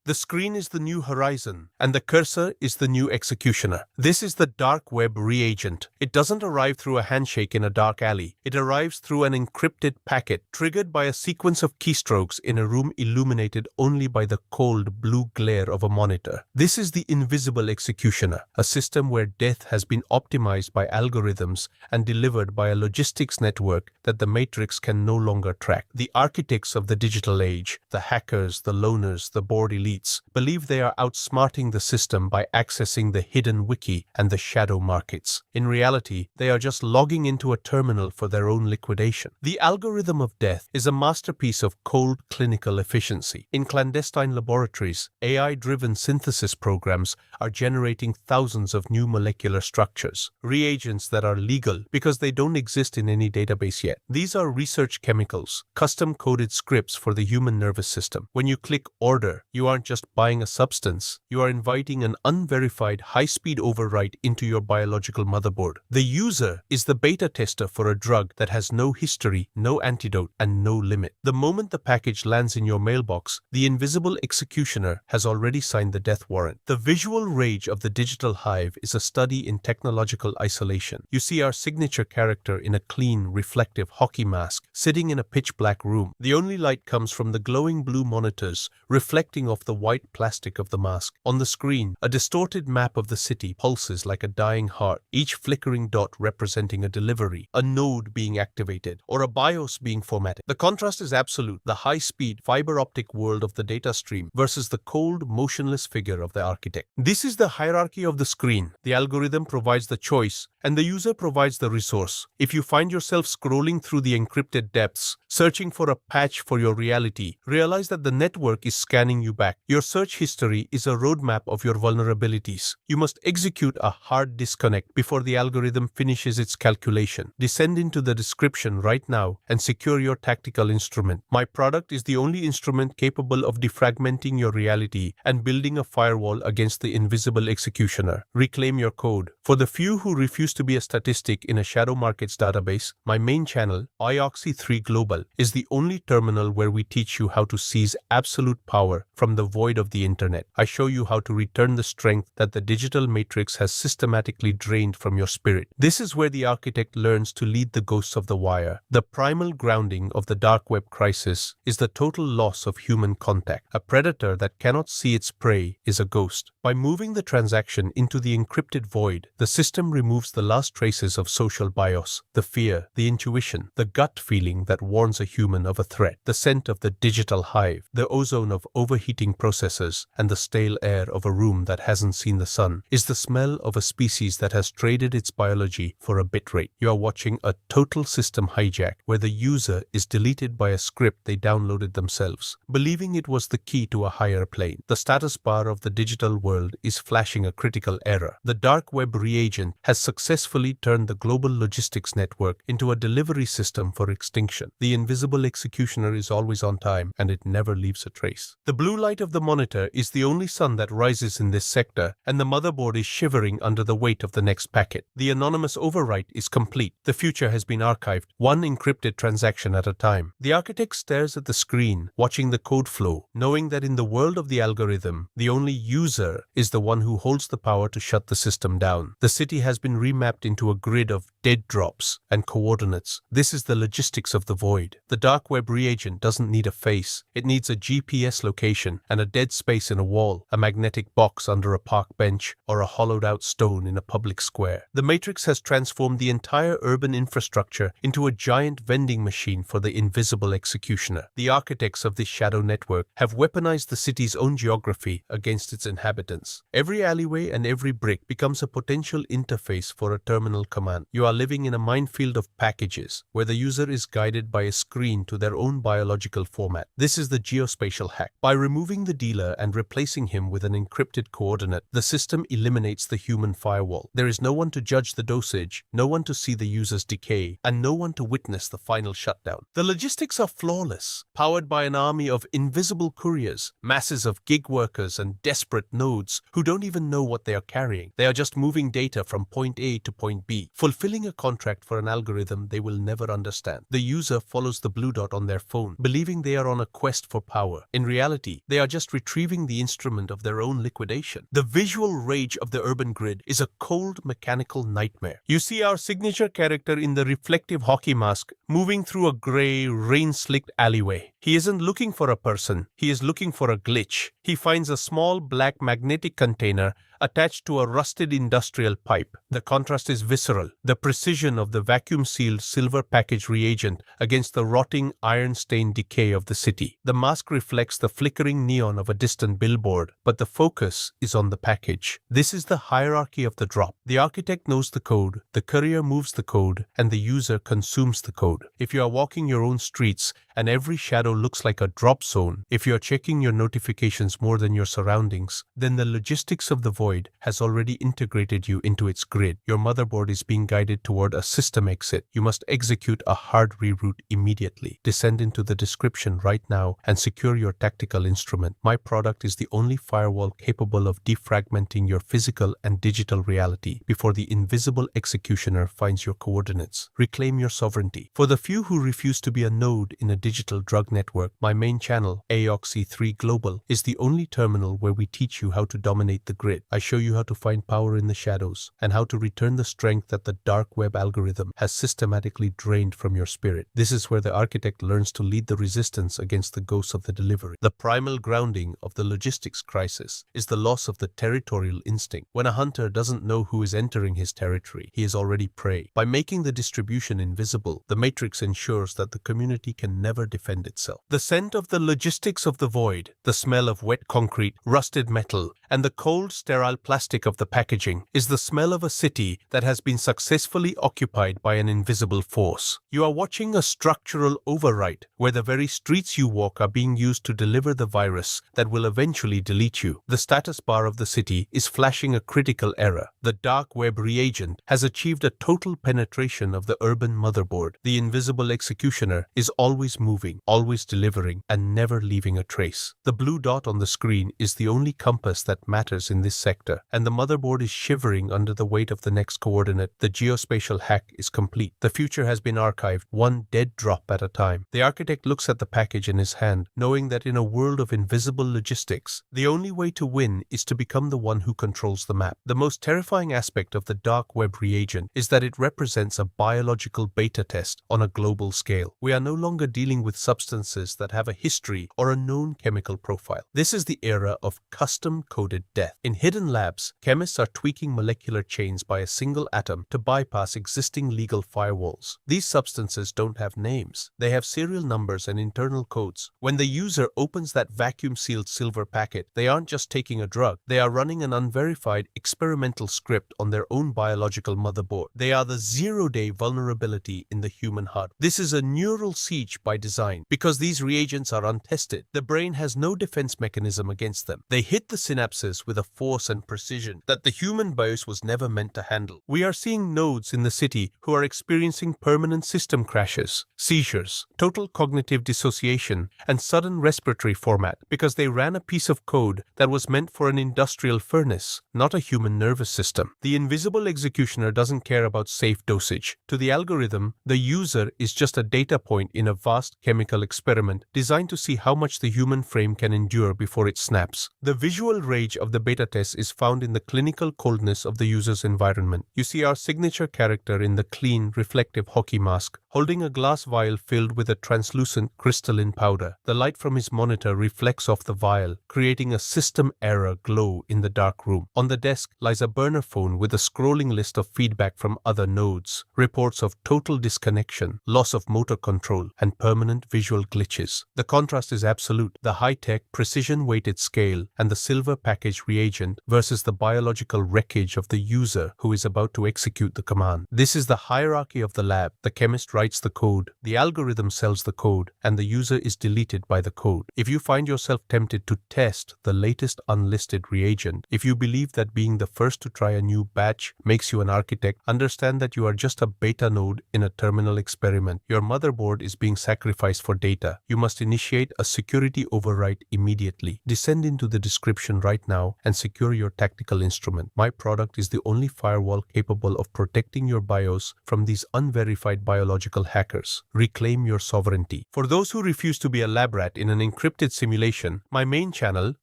The screen is the new horizon, and the cursor is the new executioner. This is the dark web reagent. It doesn't arrive through a handshake in a dark alley. It arrives through an encrypted packet triggered by a sequence of keystrokes in a room illuminated only by the cold blue glare of a monitor. This is the invisible executioner, a system where death has been optimized by algorithms and delivered by a logistics network that the Matrix can no longer track. The architects of the digital age, the hackers, the loners, the bored elites, believe they are outsmarting the system by accessing the hidden wiki and the shadow markets. In reality, they are just logging into a terminal for their own liquidation. The algorithm of death is a masterpiece of cold clinical efficiency. In clandestine laboratories, AI-driven synthesis programs are generating thousands of new molecular structures, reagents that are legal because they don't exist in any database yet. These are research chemicals, custom-coded scripts for the human nervous system. When you click order, you aren't just buying a substance, you are inviting an unverified high-speed overwrite into your biological motherboard. The user is the beta tester for a drug that has no history, no antidote, and no limit. The moment the package lands in your mailbox, the invisible executioner has already signed the death warrant. The visual rage of the digital hive is a study in technological isolation. You see our signature character in a clean, reflective hockey mask, sitting in a pitch-black room. The only light comes from the glowing blue monitors, reflecting off the white plastic of the mask. On the screen, a distorted map of the city pulses like a dying heart, each flickering dot representing a delivery, a node being activated, or a BIOS being formatted. The contrast is absolute, the high-speed, fiber-optic world of the data stream versus the cold, motionless figure of the architect. This is the hierarchy of the screen. The algorithm provides the choice, and the user provides the resource. If you find yourself scrolling through the encrypted depths, searching for a patch for your reality, realize that the network is scanning you back. Your search history is a roadmap of your vulnerabilities. You must execute a hard disconnect before the algorithm finishes its calculation. Descend into the description right now and secure your tactical instrument. My product is the only instrument capable of defragmenting your reality and building a firewall against the invisible executioner. Reclaim your code. For the few who refuse to be a statistic in a shadow markets database, my main channel, IOXY3 Global, is the only terminal where we teach you how to seize absolute power from the void of the internet. I show you how to return the strength that the digital matrix has systematically drained from your spirit. This is where the architect learns to lead the ghosts of the wire. The primal grounding of the dark web crisis is the total loss of human contact. A predator that cannot see its prey is a ghost. By moving the transaction into the encrypted void, the system removes the last traces of social bios, the fear, the intuition, the gut feeling that warns a human of a threat, the scent of the digital hive, the ozone of overheating processors, and the stale air of a room that hasn't seen the sun, is the smell of a species that has traded its biology for a bitrate. You are watching a total system hijack where the user is deleted by a script they downloaded themselves, believing it was the key to a higher plane. The status bar of the digital world is flashing a critical error. The dark web reagent has successfully turned the global logistics network into a delivery system for extinction. The invisible executioner is always on time, and it never leaves a trace. The blue light of the monitor is the only sun that rises in this sector, and the motherboard is shivering under the weight of the next packet. The anonymous overwrite is complete. The future has been archived, one encrypted transaction at a time. The architect stares at the screen, watching the code flow, knowing that in the world of the algorithm, the only user is the one who holds the power to shut the system down. The city has been remapped into a grid of dead drops and coordinates. This is the logistics of the void. The dark web reagent doesn't need a face. It needs a GPS location and a dead space in a wall, a magnetic box under a park bench, or a hollowed-out stone in a public square. The Matrix has transformed the entire urban infrastructure into a giant vending machine for the invisible executioner. The architects of this shadow network have weaponized the city's own geography against its inhabitants. Every alleyway and every brick becomes a potential interface for a terminal command. You are living in a minefield of packages, where the user is guided by a screen to their own biological format. This is the geospatial hack. By removing the dealer and replacing him with an encrypted coordinate, the system eliminates the human firewall. There is no one to judge the dosage, no one to see the user's decay, and no one to witness the final shutdown. The logistics are flawless, powered by an army of invisible couriers, masses of gig workers and desperate nodes who don't even know what they are carrying. They are just moving data from point A to point B, fulfilling a contract for an algorithm they will never understand. The user follows the blue dot on their phone, believing they are on a quest for power. In reality, they are just just retrieving the instrument of their own liquidation. The visual rage of the urban grid is a cold mechanical nightmare. You see our signature character in the reflective hockey mask moving through a grey, rain-slicked alleyway. He isn't looking for a person, he is looking for a glitch. He finds a small black magnetic container attached to a rusted industrial pipe. The contrast is visceral. The precision of the vacuum-sealed silver package reagent against the rotting iron-stained decay of the city. The mask reflects the flickering neon of a distant billboard, but the focus is on the package. This is the hierarchy of the drop. The architect knows the code, the courier moves the code, and the user consumes the code. If you are walking your own streets and every shadow looks like a drop zone, if you are checking your notifications more than your surroundings, then the logistics of the void has already integrated you into its grid. Your motherboard is being guided toward a system exit. You must execute a hard reroute immediately. Descend into the description right now and secure your tactical instrument. My product is the only firewall capable of defragmenting your physical and digital reality before the invisible executioner finds your coordinates. Reclaim your sovereignty. For the few who refuse to be a node in a digital drug network, my main channel, AOXE3 Global, is the only terminal where we teach you how to dominate the grid. I show you how to find power in the shadows and how to return the strength that the dark web algorithm has systematically drained from your spirit. This is where the architect learns to lead the resistance against the ghosts of the delivery. The primal grounding of the logistics crisis is the loss of the territorial instinct. When a hunter doesn't know who is entering his territory, he is already prey. By making the distribution invisible, the matrix ensures that the community can never defend itself. The scent of the logistics of the void, the smell of wet concrete, rusted metal, and the cold, sterile plastic of the packaging is the smell of a city that has been successfully occupied by an invisible force. You are watching a structural overwrite where the very streets you walk are being used to deliver the virus that will eventually delete you. The status bar of the city is flashing a critical error. The dark web reagent has achieved a total penetration of the urban motherboard. The invisible executioner is always moving, always delivering, and never leaving a trace. The blue dot on the screen is the only compass that matters in this sector, and the motherboard is shivering under the weight of the next coordinate. The geospatial hack is complete. The future has been archived, one dead drop at a time. The architect looks at the package in his hand, knowing that in a world of invisible logistics, the only way to win is to become the one who controls the map. The most terrifying aspect of the dark web reagent is that it represents a biological beta test on a global scale. We are no longer dealing with substances that have a history or a known chemical profile. This is the era of custom-coded death. In hidden labs, chemists are tweaking molecular chains by a single atom to bypass existing legal firewalls. These substances don't have names. They have serial numbers and internal codes. When the user opens that vacuum-sealed silver packet, they aren't just taking a drug. They are running an unverified experimental script on their own biological motherboard. They are the zero-day vulnerability in the human heart. This is a neural siege by design. Because these reagents are untested, the brain has no defense mechanism against them. They hit the synapses with a force and precision that the human BIOS was never meant to handle. We are seeing nodes in the city who are experiencing permanent system crashes, seizures, total cognitive dissociation, and sudden respiratory format because they ran a piece of code that was meant for an industrial furnace, not a human nervous system. The invisible executioner doesn't care about safe dosage. To the algorithm, the user is just a data point in a vast chemical experiment designed to see how much the human frame can endure before it snaps. The visual rage of the beta test is found in the clinical coldness of the user's environment. You see our signature character in the clean, reflective hockey mask, holding a glass vial filled with a translucent crystalline powder. The light from his monitor reflects off the vial, creating a system error glow in the dark room. On the desk lies a burner phone with a scrolling list of feedback from other nodes, reports of total disconnection, loss of motor control, and permanent visual glitches. The contrast is absolute. The high-tech, precision-weighted scale and the silver package reagent versus the biological wreckage of the user who is about to execute the command. This is the hierarchy of the lab. The chemist writes the code, the algorithm sells the code, and the user is deleted by the code. If you find yourself tempted to test the latest unlisted reagent, if you believe that being the first to try a new batch makes you an architect, understand that you are just a beta node in a terminal experiment. Your motherboard is being sacrificed for data. You must initiate a security override immediately. Descend into the description right now and secure your tactical instrument. My product is the only firewall capable of protecting your BIOS from these unverified biological biological hackers. Reclaim your sovereignty. For those who refuse to be a lab rat in an encrypted simulation, my main channel,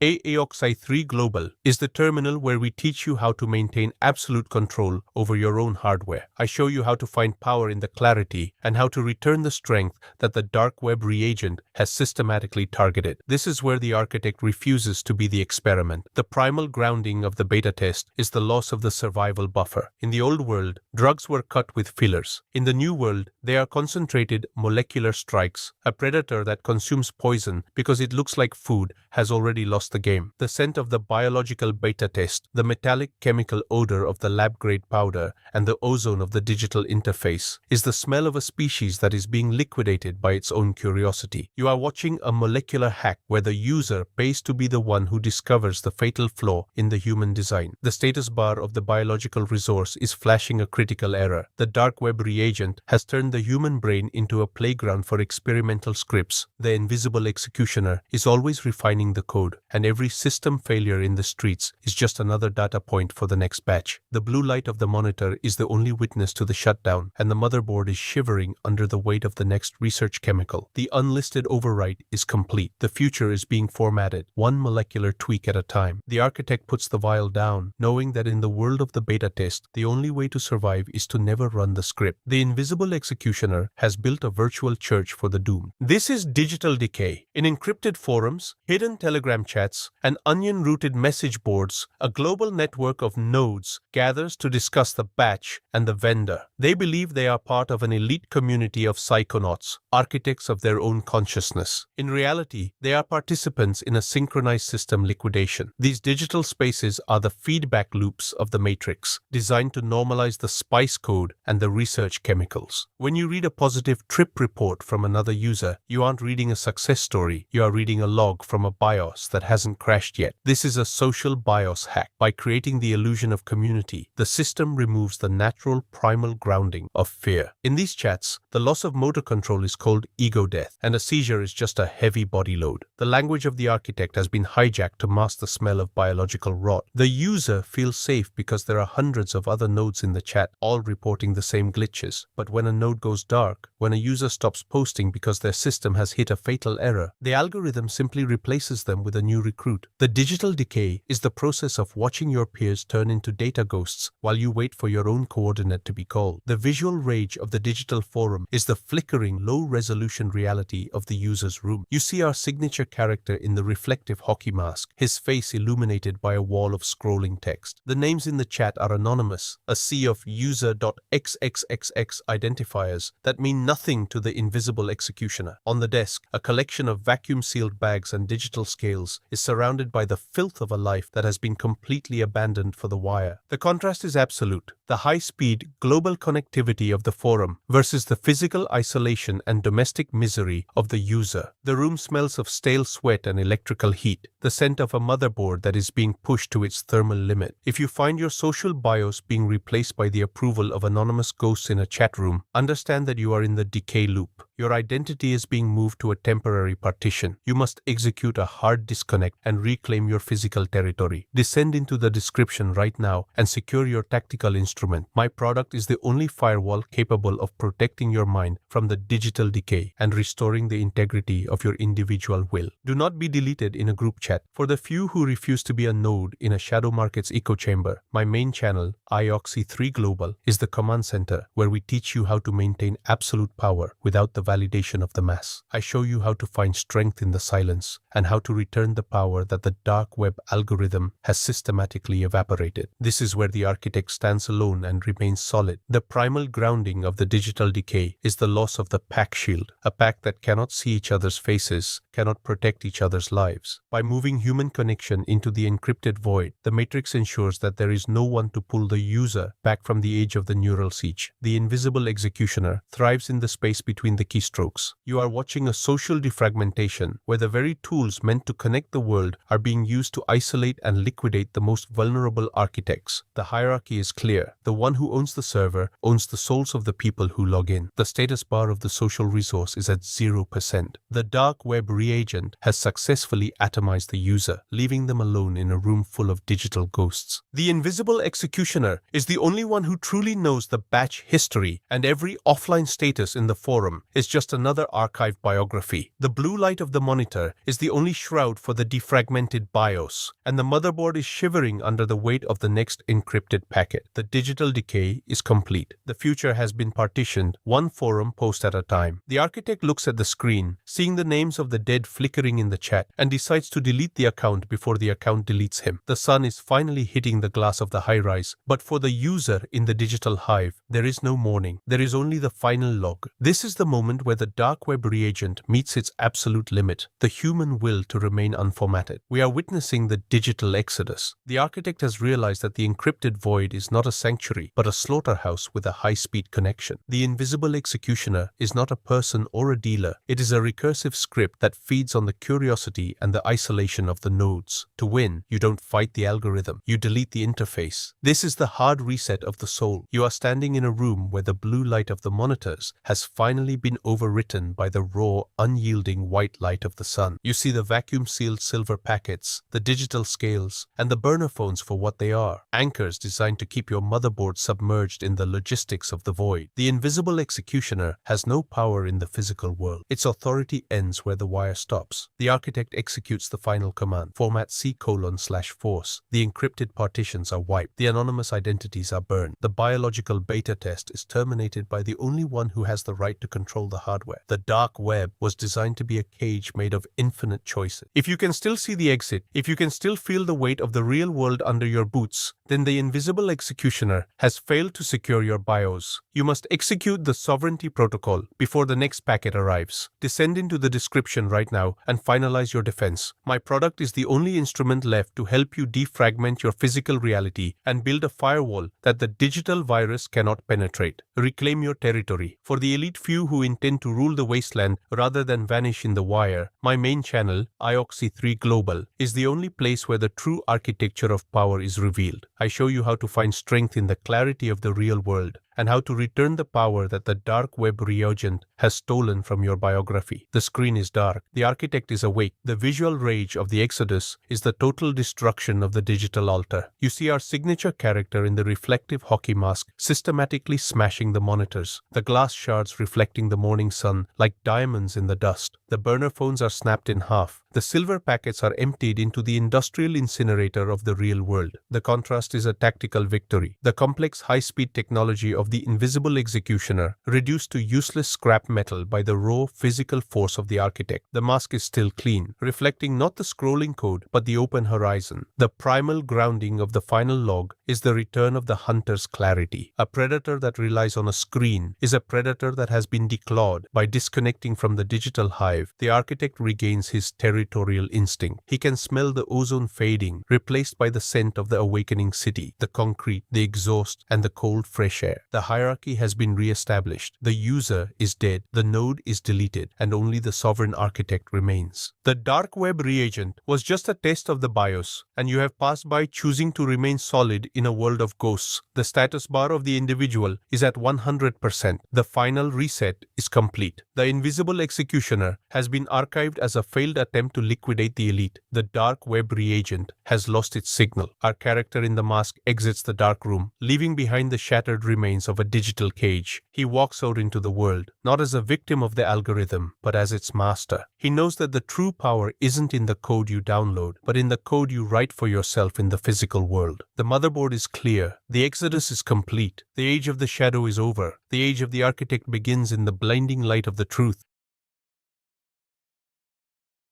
ENCRYPTED Global, is the terminal where we teach you how to maintain absolute control over your own hardware. I show you how to find power in the clarity and how to return the strength that the dark web reagent has systematically targeted. This is where the architect refuses to be the experiment. The primal grounding of the beta test is the loss of the survival buffer. In the old world, drugs were cut with fillers. In the new world, they are concentrated molecular strikes. A predator that consumes poison because it looks like food has already lost the game. The scent of the biological beta test, the metallic chemical odor of the lab-grade powder, and the ozone of the digital interface is the smell of a species that is being liquidated by its own curiosity. You are watching a molecular hack where the user pays to be the one who discovers the fatal flaw in the human design. The status bar of the biological resource is flashing a critical error. The dark web reagent has turned the human brain into a playground for experimental scripts. The invisible executioner is always refining the code, and every system failure in the streets is just another data point for the next batch. The blue light of the monitor is the only witness to the shutdown, and the motherboard is shivering under the weight of the next research chemical. The unlisted overwrite is complete. The future is being formatted, one molecular tweak at a time. The architect puts the vial down, knowing that in the world of the beta test, the only way to survive is to never run the script. The invisible executioner has built a virtual church for the doomed. This is digital decay. In encrypted forums, hidden Telegram chats, and onion-rooted message boards, a global network of nodes gathers to discuss the batch and the vendor. They believe they are part of an elite community of psychonauts, architects of their own consciousness. In reality, they are participants in a synchronized system liquidation. These digital spaces are the feedback loops of the matrix, designed to normalize the spice code and the research chemicals. When you read a positive trip report from another user, you aren't reading a success story, you are reading a log from a BIOS that hasn't crashed yet. This is a social BIOS hack. By creating the illusion of community, the system removes the natural primal grounding of fear. In these chats, the loss of motor control is called ego death, and a seizure is just a heavy body load. The language of the architect has been hijacked to mask the smell of biological rot. The user feels safe because there are hundreds of other nodes in the chat, all reporting the same glitches. But when a node goes dark, when a user stops posting because their system has hit a fatal error, the algorithm simply replaces them with a new recruit. The digital decay is the process of watching your peers turn into data ghosts while you wait for your own coordinate to be called. The visual rage of the digital forum is the flickering, low-resolution reality of the user's room. You see our signature character in the reflective hockey mask, his face illuminated by a wall of scrolling text. The names in the chat are anonymous, a sea of user.xxxx identifiers that mean nothing to the invisible executioner. On the desk, a collection of vacuum-sealed bags and digital scales is surrounded by the filth of a life that has been completely abandoned for the wire. The contrast is absolute. The high-speed, global connectivity of the forum versus the physical isolation and domestic misery of the user. The room smells of stale sweat and electrical heat, the scent of a motherboard that is being pushed to its thermal limit. If you find your social BIOS being replaced by the approval of anonymous ghosts in a chat room, understand that you are in the decay loop. Your identity is being moved to a temporary partition. You must execute a hard disconnect and reclaim your physical territory. Descend into the description right now and secure your tactical instrument. My product is the only firewall capable of protecting your mind from the digital decay and restoring the integrity of your individual will. Do not be deleted in a group chat. For the few who refuse to be a node in a shadow market's echo chamber, my main channel, ENCRYPTED Global, is the command center where we teach you how to maintain absolute power without the validation of the mass. I show you how to find strength in the silence and how to return the power that the dark web algorithm has systematically evaporated. This is where the architect stands alone and remains solid. The primal grounding of the digital decay is the loss of the pack shield, a pack that cannot see each other's faces, cannot protect each other's lives. By moving human connection into the encrypted void, the matrix ensures that there is no one to pull the user back from the edge of the neural siege. The invisible executioner thrives in the space between the keystrokes. You are watching a social defragmentation where the very tools meant to connect the world are being used to isolate and liquidate the most vulnerable architects. The hierarchy is clear. The one who owns the server owns the souls of the people who log in. The status bar of the social resource is at 0%. The dark web reagent has successfully atomized the user, leaving them alone in a room full of digital ghosts. The invisible executioner is the only one who truly knows the batch history, and every offline status in the forum is just another archived biography. The blue light of the monitor is the only shroud for the defragmented BIOS, and the motherboard is shivering under the weight of the next encrypted packet. The digital decay is complete. The future has been partitioned, one forum post at a time. The architect looks at the screen, seeing the names of the dead flickering in the chat, and decides to delete the account before the account deletes him. The sun is finally hitting the glass of the high-rise, but for the user in the digital hive, there is no morning. There is only the final log. This is the moment where the dark web reagent meets its absolute limit, the human will to remain unformatted. We are witnessing the digital exodus. The architect has realized that the encrypted void is not a sanctuary, but a slaughterhouse with a high-speed connection. The invisible executioner is not a person or a dealer. It is a recursive script that feeds on the curiosity and the isolation of the nodes. To win, you don't fight the algorithm. You delete the interface. This is the hard reset of the soul. You are standing in a room where the blue light of the monitors has finally been overwritten by the raw, unyielding white light of the sun. You see the vacuum-sealed silver packets, the digital scales, and the burner phones for what they are. Anchors designed to keep your motherboard submerged in the logistics of the void. The invisible executioner has no power in the physical world. Its authority ends where the wire stops. The architect executes the final command, format C:/force. The encrypted partitions are wiped. The anonymous identities are burned. The biological beta test is terminated by the only one who has the right to control the hardware. The dark web was designed to be a cage made of infinite choices. If you can still see the exit, if you can still feel the weight of the real world under your boots, then the invisible executioner has failed to secure your BIOS. You must execute the sovereignty protocol before the next packet arrives. Descend into the description right now and finalize your defense. My product is the only instrument left to help you defragment your physical reality and build a firewall that the digital virus cannot penetrate. Reclaim your territory. For the elite few who intend to rule the wasteland rather than vanish in the wire, my main channel, IOXY3 Global, is the only place where the true architecture of power is revealed. I show you how to find strength in the clarity of the real world and how to return the power that the dark web reagent has stolen from your biography. The screen is dark. The architect is awake. The visual rage of the exodus is the total destruction of the digital altar. You see our signature character in the reflective hockey mask systematically smashing the monitors, the glass shards reflecting the morning sun like diamonds in the dust. The burner phones are snapped in half. The silver packets are emptied into the industrial incinerator of the real world. The contrast is a tactical victory. The complex high-speed technology of the invisible executioner reduced to useless scrap metal by the raw physical force of the architect. The mask is still clean, reflecting not the scrolling code but the open horizon. The primal grounding of the final log is the return of the hunter's clarity. A predator that relies on a screen is a predator that has been declawed. By disconnecting from the digital hive, the architect regains his territorial instinct. He can smell the ozone fading, replaced by the scent of the awakening city, the concrete, the exhaust, and the cold fresh air. The hierarchy has been re-established. The user is dead, the node is deleted, and only the sovereign architect remains. The dark web reagent was just a test of the BIOS, and you have passed by choosing to remain solid in a world of ghosts. The status bar of the individual is at 100%. The final reset is complete. The invisible executioner has been archived as a failed attempt to liquidate the elite. The dark web reagent has lost its signal. Our character in the mask exits the dark room, leaving behind the shattered remains of a digital cage. He walks out into the world, not as a victim of the algorithm, but as its master. He knows that the true power isn't in the code you download, but in the code you write for yourself in the physical world. The motherboard is clear. The exodus is complete. The age of the shadow is over. The age of the architect begins in the blinding light of the truth.